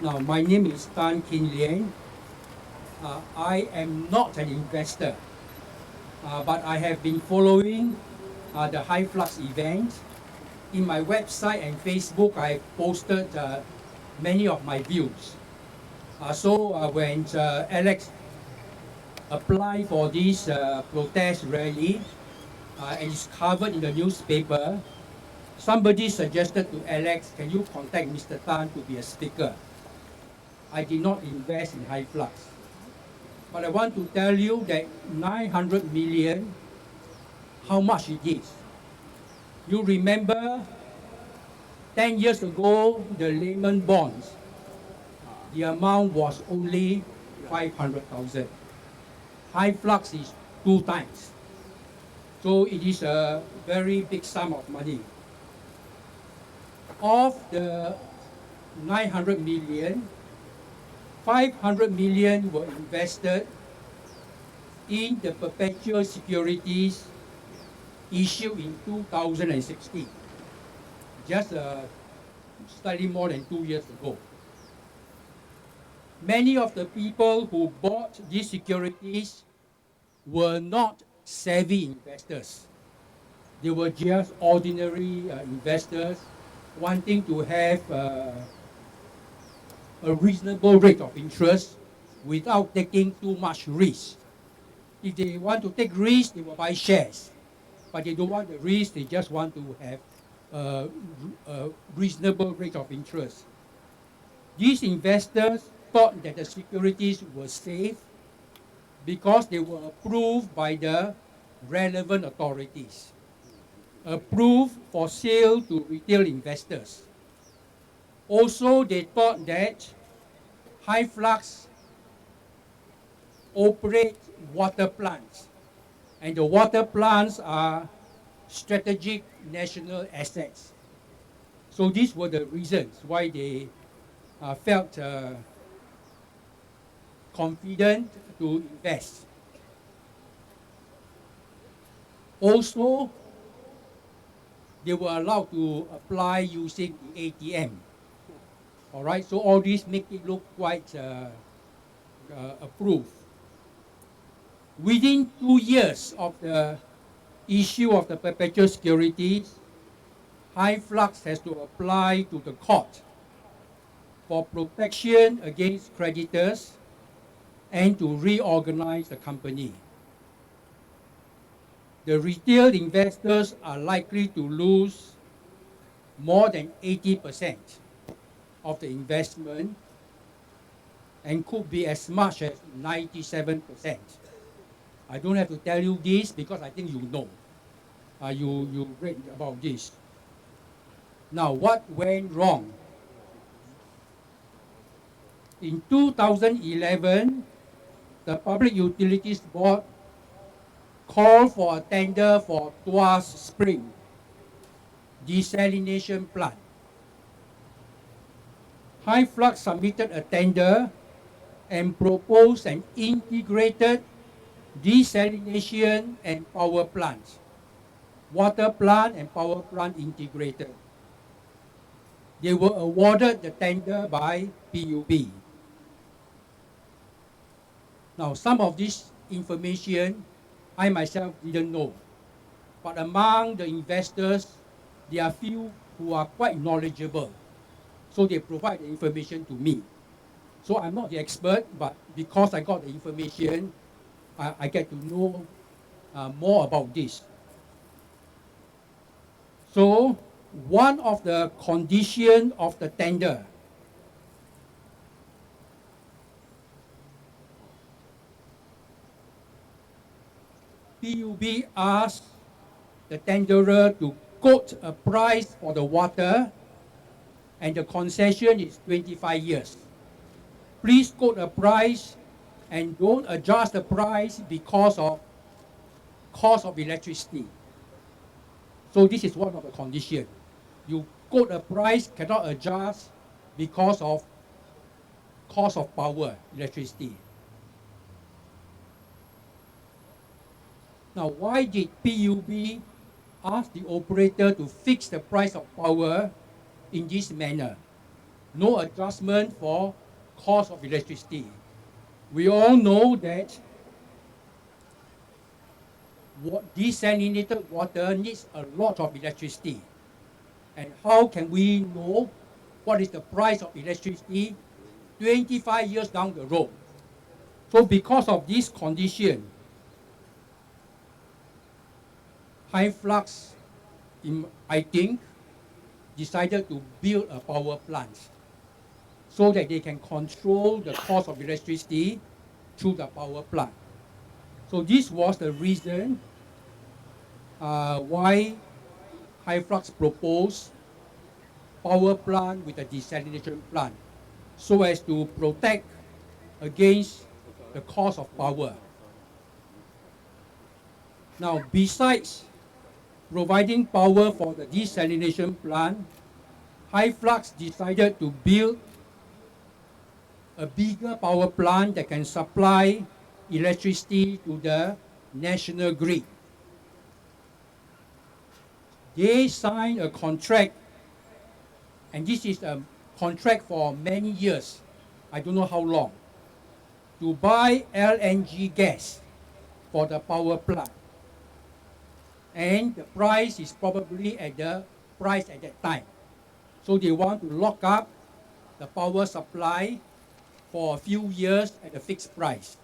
Now, my name is Lian. I am not an investor, but I have been following the Hyflux event. In my website and Facebook, I posted many of my views. When Alex applied for this protest rally and it's covered in the newspaper, somebody suggested to Alex, can you contact Mr. Tan to be a speaker? I did not invest in Hyflux. But I want to tell you that 900 million, how much it is. You remember 10 years ago, the Lehman bonds, the amount was only 500,000. Hyflux is 2 times. So it is a very big sum of money. Of the 900 million, 500 million were invested in the perpetual securities issued in 2016, just slightly more than 2 years ago. Many of the people who bought these securities were not savvy investors. They were just ordinary investors wanting to have a reasonable rate of interest without taking too much risk. If they want to take risk, they will buy shares. But they don't want the risk, they just want to have a reasonable rate of interest. These investors thought that the securities were safe because they were approved by the relevant authorities, approved for sale to retail investors. Also, they thought that Hyflux operate water plants, and the water plants are strategic national assets. So these were the reasons why they felt confident to invest. Also, they were allowed to apply using the ATM. All right, so all these make it look quite approved. Within 2 years of the issue of the perpetual securities, Hyflux has to apply to the court for protection against creditors and to reorganize the company. The retail investors are likely to lose more than 80% of the investment and could be as much as 97%. I don't have to tell you this because I think you know. You read about this. Now, what went wrong? In 2011, the Public Utilities Board called for a tender for Tuaspring desalination plant. Hyflux submitted a tender and proposed an integrated desalination and power plants, water plant and power plant integrated. They were awarded the tender by PUB. Now, some of this information I myself didn't know, but among the investors, there are few who are quite knowledgeable. So they provide the information to me. So I'm not the expert, but because I got the information, I get to know more about this. So one of the conditions of the tender PUB asked the tenderer to quote a price for the water, and the concession is 25 years. Please quote a price and don't adjust the price because of cost of electricity. So this is one of the conditions. You quote a price, cannot adjust because of cost of power, electricity. Now, why did PUB ask the operator to fix the price of power in this manner? no adjustment for cost of electricity. We all know that desalinated water needs a lot of electricity. And how can we know what is the price of electricity 25 years down the road? So because of this condition, Hyflux, I think, decided to build a power plant so that they can control the cost of electricity through the power plant. So this was the reason why Hyflux proposed power plant with a desalination plant so as to protect against the cost of power. Now, besides providing power for the desalination plant, Hyflux decided to build a bigger power plant that can supply electricity to the national grid. They signed a contract, and this is a contract for many years, I don't know how long, to buy LNG gas for the power plant. And the price is probably at the price at that time. So they want to lock up the power supply for a few years at a fixed price.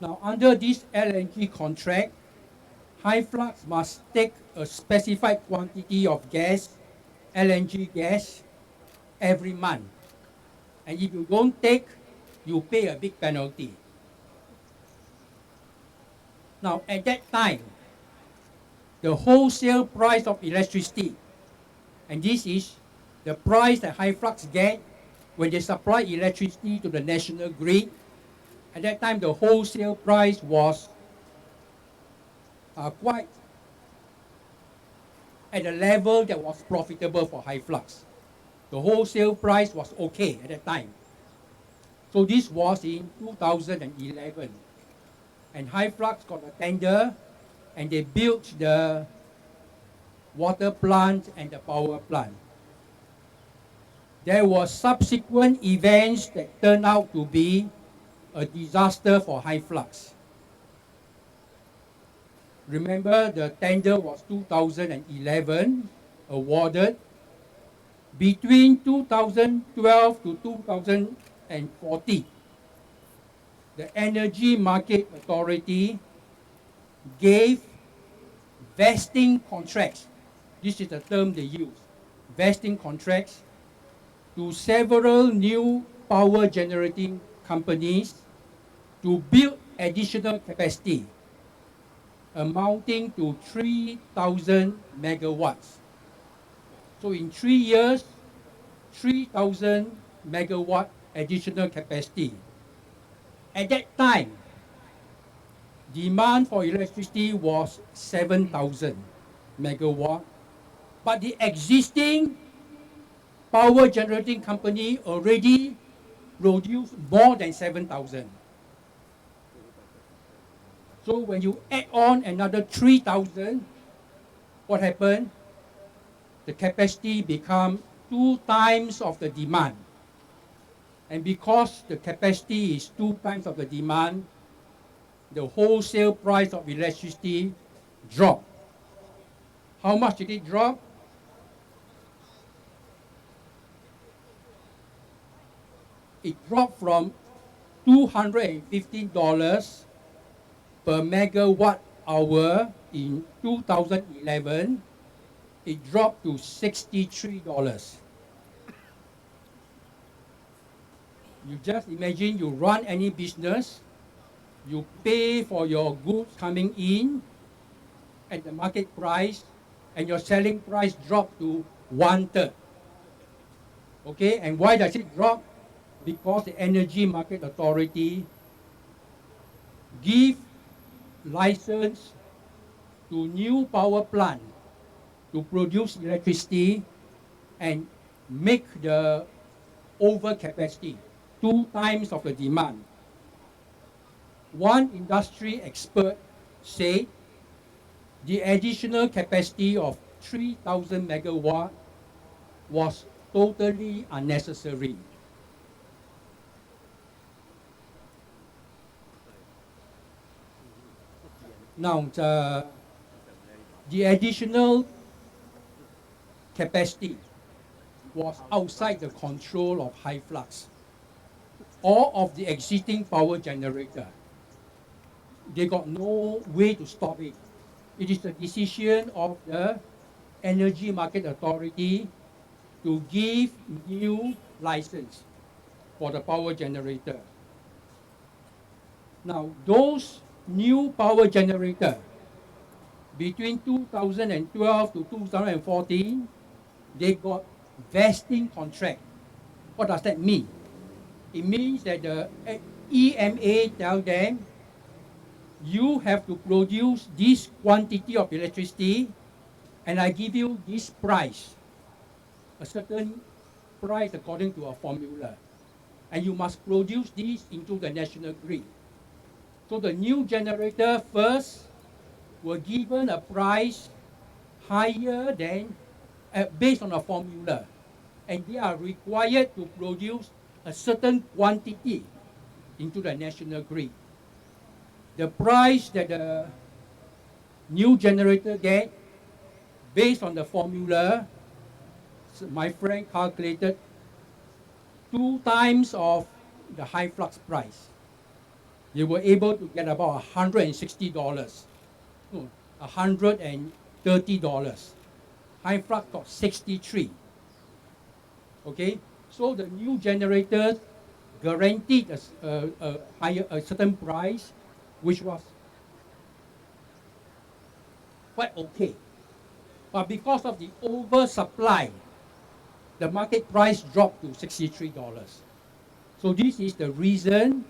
Now, under this LNG contract, Hyflux must take a specified quantity of gas, LNG gas, every month. And if you don't take, you pay a big penalty. Now, at that time, the wholesale price of electricity, and this is the price that Hyflux get when they supply electricity to the national grid. At that time, the wholesale price was quite at a level that was profitable for Hyflux. The wholesale price was okay at that time. So this was in 2011. And Hyflux got a tender, and they built the water plant and the power plant. There were subsequent events that turned out to be a disaster for Hyflux. Remember, the tender was 2011, awarded. Between 2012 to 2014, the Energy Market Authority gave vesting contracts. This is the term they use, vesting contracts, to several new power generating companies to build additional capacity amounting to 3,000 megawatts. So in 3 years, 3,000 megawatt additional capacity. At that time, demand for electricity was 7,000 megawatt, but the existing power generating company already produced more than 7,000. So when you add on another 3,000, what happened? The capacity become 2 times of the demand. And because the capacity is 2 times of the demand, the wholesale price of electricity dropped. How much did it drop? It dropped from $215 per megawatt hour in 2011. It dropped to $63. You just imagine you run any business, you pay for your goods coming in at the market price, and your selling price dropped to 1/3. Okay, and why does it drop? Because the Energy Market Authority give license to new power plant to produce electricity and make the overcapacity 2 times of the demand. One industry expert said the additional capacity of 3,000 megawatt was totally unnecessary. Now, the additional capacity was outside the control of Hyflux or of the existing power generator. They got no way to stop it. It is the decision of the Energy Market Authority to give new license for the power generator. Now, those new power generator between 2012 to 2014, they got vesting contract. What does that mean? It means that the EMA tell them, you have to produce this quantity of electricity, and I give you this price, a certain price according to a formula. And you must produce this into the national grid. So the new generator first were given a price higher than, based on a formula. And they are required to produce a certain quantity into the national grid. The price that the new generator get, based on the formula, my friend calculated 2 times of the Hyflux price. They were able to get about $160. No, $130. Hyflux got 63. Okay, so the new generators guaranteed a certain price, which was quite okay. But because of the oversupply, the market price dropped to $63. So this is the reason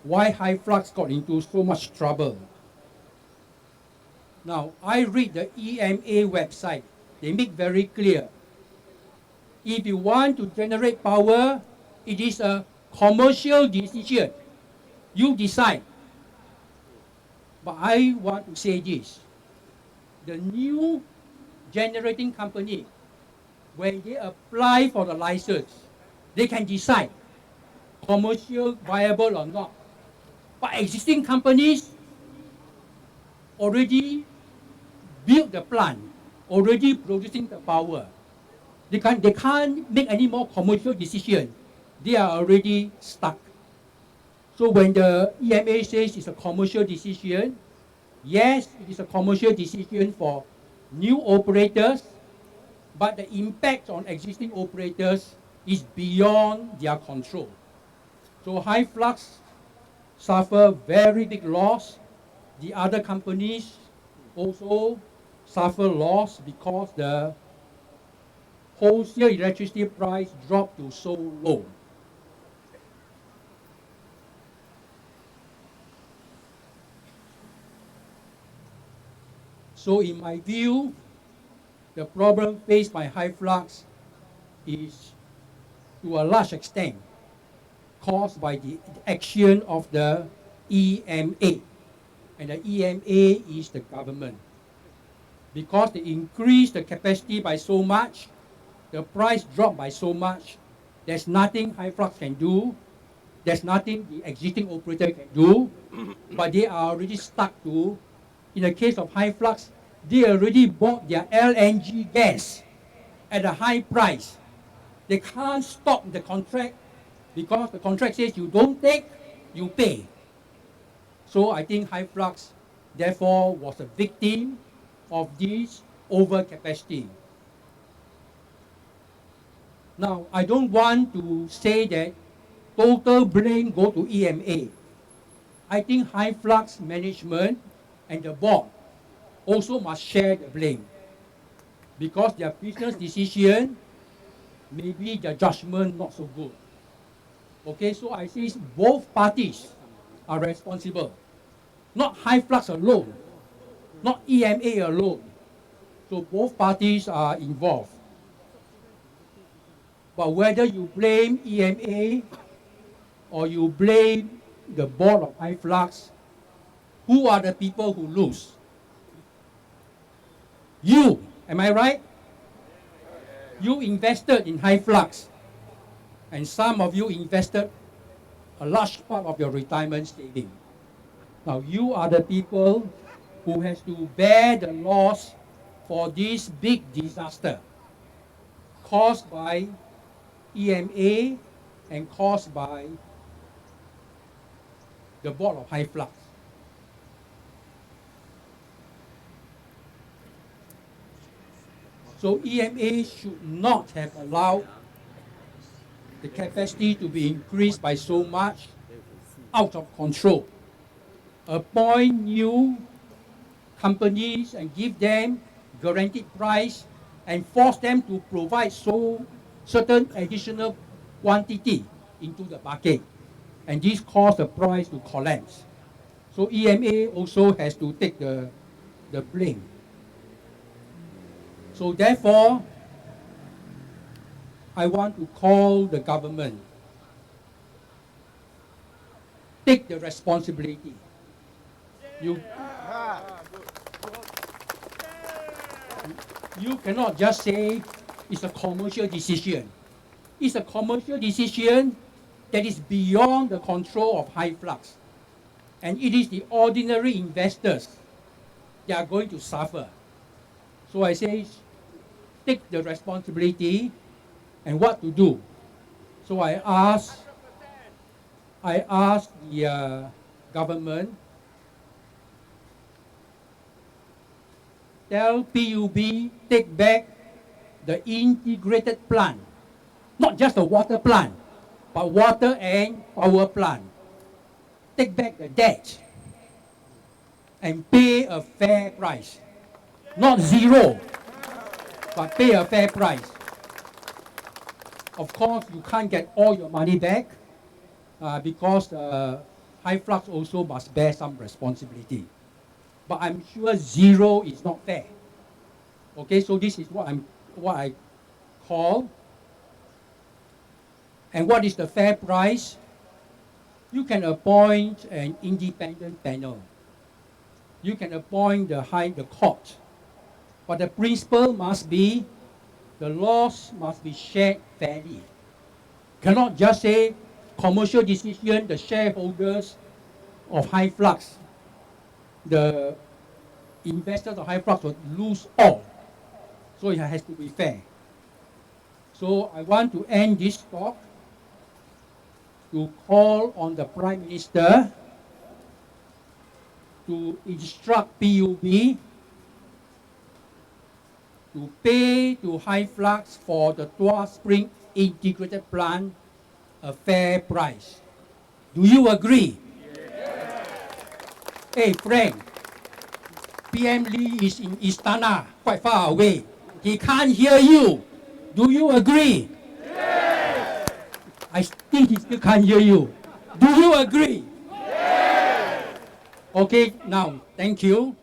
why Hyflux got into so much trouble. Now, I read the EMA website. They make very clear. If you want to generate power, it is a commercial decision. You decide. But I want to say this. The new generating company, when they apply for the license, they can decide commercial viable or not. But existing companies already built the plant, already producing the power. They can't make any more commercial decision. They are already stuck. So when the EMA says it's a commercial decision, yes, it is a commercial decision for new operators, but the impact on existing operators is beyond their control. So Hyflux suffer very big loss. The other companies also suffer loss because the wholesale electricity price dropped to so low. So in my view, the problem faced by Hyflux is to a large extent caused by the action of the EMA. And the EMA is the government. Because they increased the capacity by so much, the price dropped by so much, there's nothing Hyflux can do, there's nothing the existing operator can do, but they are already stuck to, in the case of Hyflux, they already bought their LNG gas at a high price. They can't stop the contract because the contract says you don't take, you pay. So I think Hyflux, therefore, was a victim of this overcapacity. Now, I don't want to say that total blame go to EMA. I think Hyflux management and the board also must share the blame because their business decision, maybe their judgment not so good. Okay, so I say both parties are responsible, not Hyflux alone, not EMA alone. So both parties are involved. But whether you blame EMA or you blame the board of Hyflux, who are the people who lose? You, Am I right? You invested in Hyflux, and some of you invested a large part of your retirement saving. Now you are the people who has to bear the loss for this big disaster caused by EMA and caused by the board of Hyflux. So EMA should not have allowed the capacity to be increased by so much out of control. Appoint new companies and give them guaranteed price and force them to provide certain additional quantity into the market. And this caused the price to collapse. So EMA also has to take the blame. So therefore, I want to call the government, take the responsibility. You cannot just say it's a commercial decision. It's a commercial decision that is beyond the control of Hyflux. And it is the ordinary investors that are going to suffer. So I say, take the responsibility and what to do. So I asked the government, tell PUB take back the integrated plant, not just the water plant, but water and power plant. Take back the debt and pay a fair price. Not zero, but pay a fair price. Of course, you can't get all your money back because Hyflux also must bear some responsibility. But I'm sure zero is not fair. Okay, so this is what I call. And what is the fair price? You can appoint an independent panel. You can appoint the court. But the principle must be the loss must be shared fairly. Cannot just say commercial decision, the shareholders of Hyflux, the investors of Hyflux will lose all. So it has to be fair. So I want to end this talk to call on the Prime Minister to instruct PUB to pay to Hyflux for the Tuaspring integrated plant a fair price. Do you agree? Yes. Hey, Frank, PM Lee is in Istana, quite far away. He can't hear you. Do you agree? Yes. I think he still can't hear you. Do you agree? Yes. Okay, now, thank you.